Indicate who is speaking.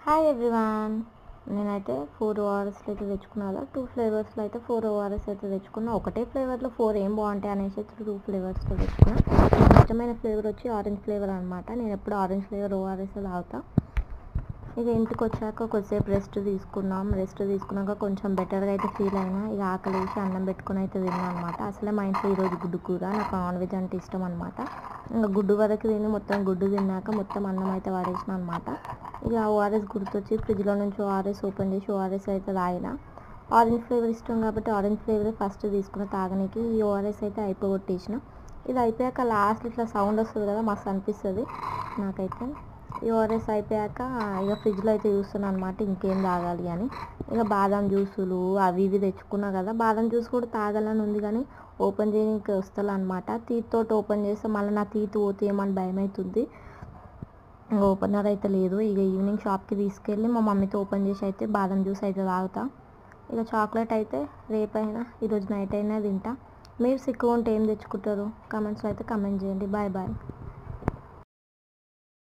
Speaker 1: Hi everyone, నేనైతే 4 ఓఆర్ఎస్లు అయితే తెచ్చుకున్నా కదా. 2 ఫ్లేవర్స్లో అయితే 4 ఓఆర్ఎస్ అయితే తెచ్చుకున్నా. ఒకటే ఫ్లేవర్లో 4 ఏం బాగుంటాయి అనేసి 2 ఫ్లేవర్స్లో తెచ్చుకున్నా. నాకు ఇష్టమైన ఫ్లేవర్ వచ్చి ఆరెంజ్ ఫ్లేవర్ అనమాట. నేను ఎప్పుడు ఆరెంజ్ ఫ్లేవర్ ఓఆర్ఎస్ తాగుతా. ఇక ఇంటికి వచ్చాక కొద్దిసేపు రెస్ట్ తీసుకున్నాక కొంచెం బెటర్గా అయితే ఫీల్ అయినా. ఇక ఆకలి వేసి అన్నం పెట్టుకుని అయితే తిన్నాను అనమాట. అసలే మా ఇంట్లో ఈరోజు గుడ్డు కూర, నాకు నాన్ వెజ్ అంటే ఇష్టం అనమాట. ఇంకా గుడ్డు వరకు తిని మొత్తం గుడ్డు తిన్నాక మొత్తం అన్నం అయితే వాడేసిన అనమాట. ఇక ఓఆర్ఎస్ గుర్తొచ్చి ఫ్రిడ్జ్లో నుంచి ఓఆర్ఎస్ ఓపెన్ చేసి ఓఆర్ఎస్ అయితే తాగిన. ఆరెంజ్ ఫ్లేవర్ ఇష్టం కాబట్టి ఆరెంజ్ ఫ్లేవర్ ఫస్ట్ తీసుకున్న తాగనికి. ఈ ఓఆర్ఎస్ అయితే అయిపోగొట్టేసిన. ఇది అయిపోయాక లాస్ట్ ఇట్లా సౌండ్ వస్తుంది కదా, మస్తు అనిపిస్తుంది నాకైతే. ఈ ఓఆర్ఎస్ అయిపోయాక ఇక ఫ్రిడ్జ్లో అయితే చూస్తున్నాను అనమాట ఇంకేం తాగాలి అని. ఇక బాదం జ్యూసులు అవి ఇవి తెచ్చుకున్నా కదా. బాదం జ్యూస్ కూడా తాగాలని ఉంది కానీ ఓపెన్ చేయడానికి వస్తలే అనమాట. తీతో ఓపెన్ చేస్తే మళ్ళీ నా తీతు పోతేమని భయం అవుతుంది. ఓపెనర్ అయితే లేదు. ఇక ఈవినింగ్ షాప్కి తీసుకెళ్ళి మా మమ్మీతో ఓపెన్ చేసి అయితే బాదం జ్యూస్ అయితే తాగుతా. ఇక చాక్లెట్ అయితే రేపైనా ఈరోజు నైట్ అయినా తింటా. మీరు సిక్కుగా ఉంటే ఏం తెచ్చుకుంటారు? కామెంట్స్లో అయితే కామెంట్ చేయండి. Bye bye.